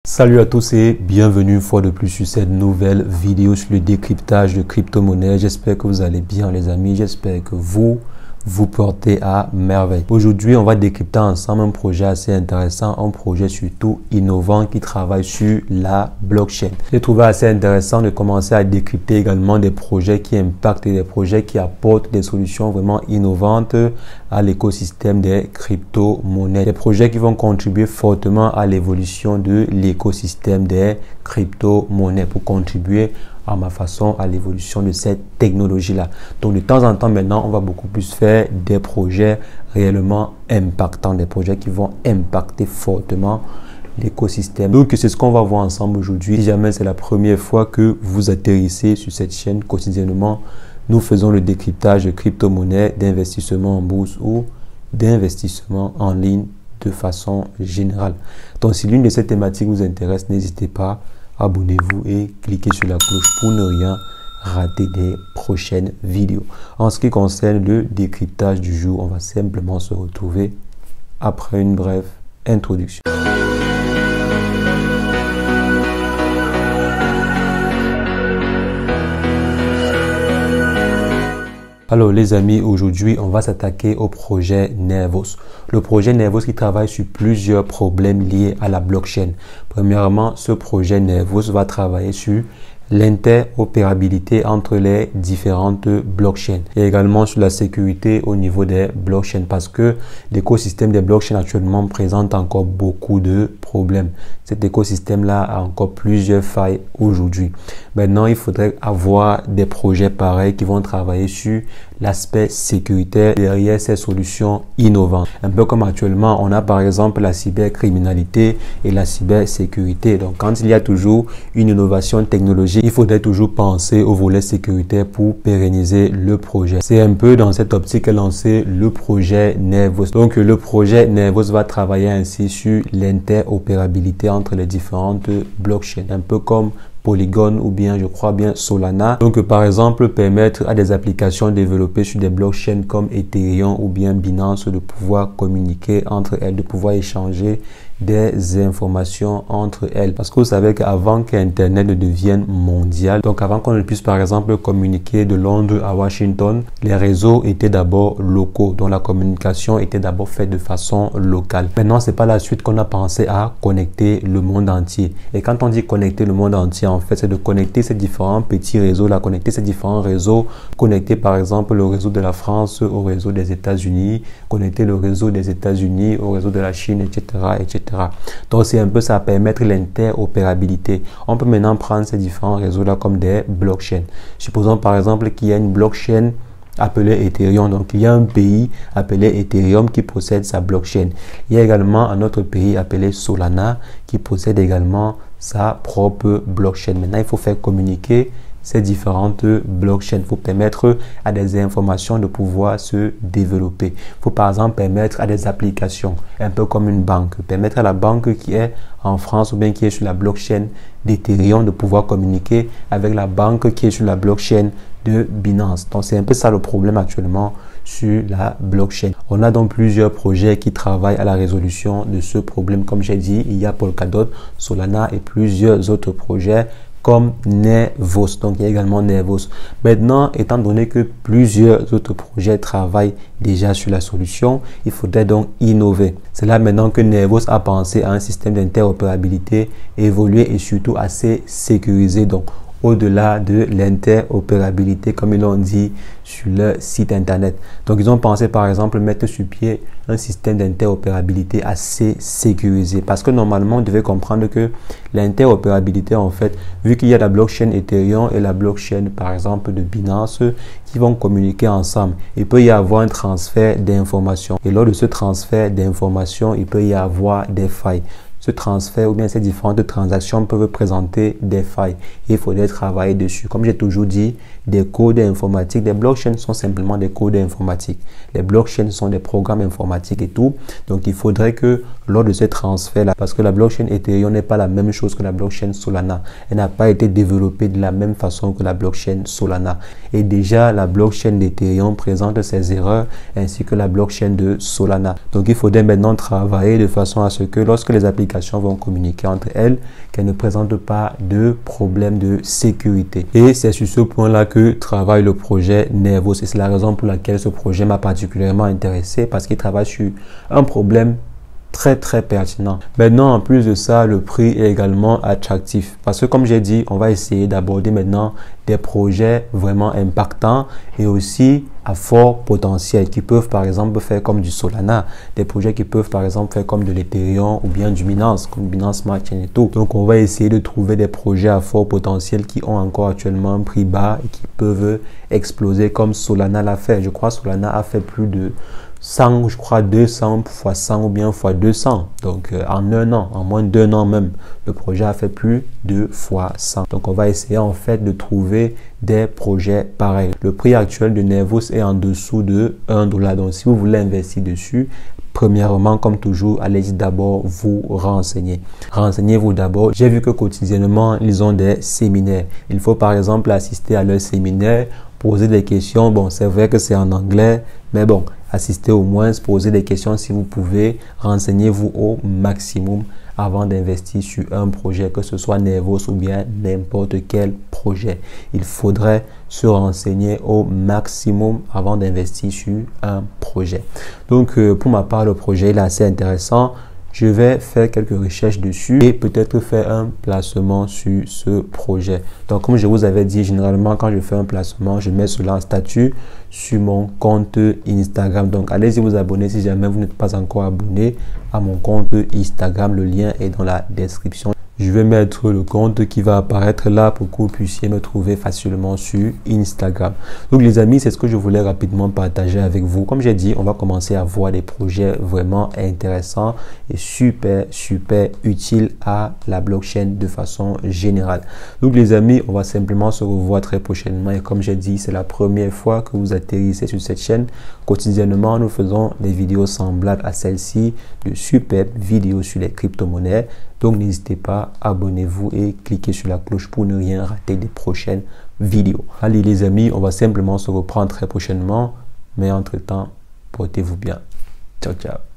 Salut à tous et bienvenue une fois de plus sur cette nouvelle vidéo sur le décryptage de crypto-monnaies. J'espère que vous allez bien les amis, j'espère que vous portez à merveille. Aujourd'hui, on va décrypter ensemble un projet assez intéressant, un projet surtout innovant qui travaille sur la blockchain. J'ai trouvé assez intéressant de commencer à décrypter également des projets qui impactent et des projets qui apportent des solutions vraiment innovantes à l'écosystème des crypto-monnaies. Des projets qui vont contribuer fortement à l'évolution de l'écosystème des crypto-monnaies pour contribuer à ma façon à l'évolution de cette technologie-là. Donc de temps en temps maintenant, on va beaucoup plus faire des projets réellement impactants, des projets qui vont impacter fortement l'écosystème. Donc c'est ce qu'on va voir ensemble aujourd'hui. Si jamais c'est la première fois que vous atterrissez sur cette chaîne quotidiennement, nous faisons le décryptage de crypto-monnaies, d'investissement en bourse ou d'investissement en ligne de façon générale. Donc si l'une de ces thématiques vous intéresse, n'hésitez pas, abonnez-vous et cliquez sur la cloche pour ne rien rater des prochaines vidéos. En ce qui concerne le décryptage du jour, on va simplement se retrouver après une brève introduction. Alors les amis, aujourd'hui on va s'attaquer au projet Nervos. Le projet Nervos qui travaille sur plusieurs problèmes liés à la blockchain. Premièrement, ce projet Nervos va travailler sur l'interopérabilité entre les différentes blockchains et également sur la sécurité au niveau des blockchains parce que l'écosystème des blockchains actuellement présente encore beaucoup de problèmes. Cet écosystème-là a encore plusieurs failles aujourd'hui. Maintenant, il faudrait avoir des projets pareils qui vont travailler sur l'aspect sécuritaire derrière ces solutions innovantes. Un peu comme actuellement, on a par exemple la cybercriminalité et la cybersécurité. Donc, quand il y a toujours une innovation technologique, il faudrait toujours penser au volet sécuritaire pour pérenniser le projet. C'est un peu dans cette optique qu'est lancé le projet Nervos. Donc, le projet Nervos va travailler ainsi sur l'interopérabilité entre les différentes blockchains, un peu comme Polygon ou bien je crois bien Solana. Donc par exemple permettre à des applications développées sur des blockchains comme Ethereum ou bien Binance de pouvoir communiquer entre elles, de pouvoir échanger des informations entre elles. Parce que vous savez qu'avant qu'Internet ne devienne mondial, donc avant qu'on ne puisse par exemple communiquer de Londres à Washington, les réseaux étaient d'abord locaux, donc la communication était d'abord faite de façon locale. Maintenant, c'est par la suite qu'on a pensé à connecter le monde entier. Et quand on dit connecter le monde entier, en fait, c'est de connecter ces différents petits réseaux, là, connecter ces différents réseaux, connecter par exemple le réseau de la France au réseau des États-Unis, connecter le réseau des États-Unis au réseau de la Chine, etc., etc. Donc c'est un peu ça, permettre l'interopérabilité. On peut maintenant prendre ces différents réseaux-là comme des blockchains. Supposons par exemple qu'il y a une blockchain appelée Ethereum. Donc il y a un pays appelé Ethereum qui possède sa blockchain. Il y a également un autre pays appelé Solana qui possède également sa propre blockchain. Maintenant, il faut faire communiquer ces différentes blockchains. Il faut permettre à des informations de pouvoir se développer. Il faut par exemple permettre à des applications, un peu comme une banque, permettre à la banque qui est en France ou bien qui est sur la blockchain d'Ethereum de pouvoir communiquer avec la banque qui est sur la blockchain de Binance. Donc c'est un peu ça le problème actuellement sur la blockchain. On a donc plusieurs projets qui travaillent à la résolution de ce problème. Comme j'ai dit, il y a Polkadot, Solana et plusieurs autres projets comme Nervos. Donc il y a également Nervos. Maintenant, étant donné que plusieurs autres projets travaillent déjà sur la solution, il faudrait donc innover. C'est là maintenant que Nervos a pensé à un système d'interopérabilité évolué et surtout assez sécurisé. Donc au-delà de l'interopérabilité, comme ils l'ont dit sur leur site internet. Donc ils ont pensé par exemple mettre sur pied un système d'interopérabilité assez sécurisé, parce que normalement on devait comprendre que l'interopérabilité, en fait, vu qu'il y a la blockchain Ethereum et la blockchain par exemple de Binance qui vont communiquer ensemble, il peut y avoir un transfert d'informations et lors de ce transfert d'informations il peut y avoir des failles. Ce transfert ou bien ces différentes transactions peuvent présenter des failles et il faudrait travailler dessus. Comme j'ai toujours dit, des codes informatiques, des blockchains sont simplement des codes informatiques. Les blockchains sont des programmes informatiques et tout. Donc il faudrait que lors de ce transfert-là, parce que la blockchain Ethereum n'est pas la même chose que la blockchain Solana. Elle n'a pas été développée de la même façon que la blockchain Solana. Et déjà, la blockchain d'Ethereum présente ses erreurs ainsi que la blockchain de Solana. Donc il faudrait maintenant travailler de façon à ce que lorsque les applications applications vont communiquer entre elles, qu'elles ne présentent pas de problème de sécurité. Et c'est sur ce point-là que travaille le projet Nervos. Et c'est la raison pour laquelle ce projet m'a particulièrement intéressé, parce qu'il travaille sur un problème très pertinent. Maintenant, en plus de ça, le prix est également attractif parce que, comme j'ai dit, on va essayer d'aborder maintenant des projets vraiment impactants et aussi à fort potentiel qui peuvent par exemple faire comme du Solana, des projets qui peuvent par exemple faire comme de l'Ethereum ou bien du Binance, comme Binance Smart Chain et tout. Donc, on va essayer de trouver des projets à fort potentiel qui ont encore actuellement un prix bas et qui peuvent exploser comme Solana l'a fait. Je crois que Solana a fait plus de 100, je crois 200 fois 100 ou bien fois 200. Donc en un an, en moins d'un an même, le projet a fait plus de fois 100. Donc on va essayer en fait de trouver des projets pareils. Le prix actuel de Nervos est en dessous de $1. Donc si vous voulez investir dessus, premièrement, comme toujours, allez-y d'abord vous renseigner. Renseignez-vous d'abord. J'ai vu que quotidiennement, ils ont des séminaires. Il faut par exemple assister à leur séminaire, poser des questions. Bon, c'est vrai que c'est en anglais, mais bon, assistez au moins, poser des questions si vous pouvez. Renseignez-vous au maximum avant d'investir sur un projet, que ce soit Nervos ou bien n'importe quel projet. Il faudrait se renseigner au maximum avant d'investir sur un projet. Donc, pour ma part, le projet est assez intéressant. Je vais faire quelques recherches dessus et peut-être faire un placement sur ce projet. Donc, comme je vous avais dit, généralement, quand je fais un placement, je mets cela en statut sur mon compte Instagram. Donc, allez-y vous abonner si jamais vous n'êtes pas encore abonné à mon compte Instagram. Le lien est dans la description. Je vais mettre le compte qui va apparaître là pour que vous puissiez me trouver facilement sur Instagram. Donc les amis, c'est ce que je voulais rapidement partager avec vous. Comme j'ai dit, on va commencer à voir des projets vraiment intéressants et super utiles à la blockchain de façon générale. Donc les amis, on va simplement se revoir très prochainement. Et comme j'ai dit, c'est la première fois que vous atterrissez sur cette chaîne. Quotidiennement, nous faisons des vidéos semblables à celle-ci, de superbes vidéos sur les crypto-monnaies. Donc, n'hésitez pas, abonnez-vous et cliquez sur la cloche pour ne rien rater des prochaines vidéos. Allez les amis, on va simplement se reprendre très prochainement. Mais entre-temps, portez-vous bien. Ciao, ciao.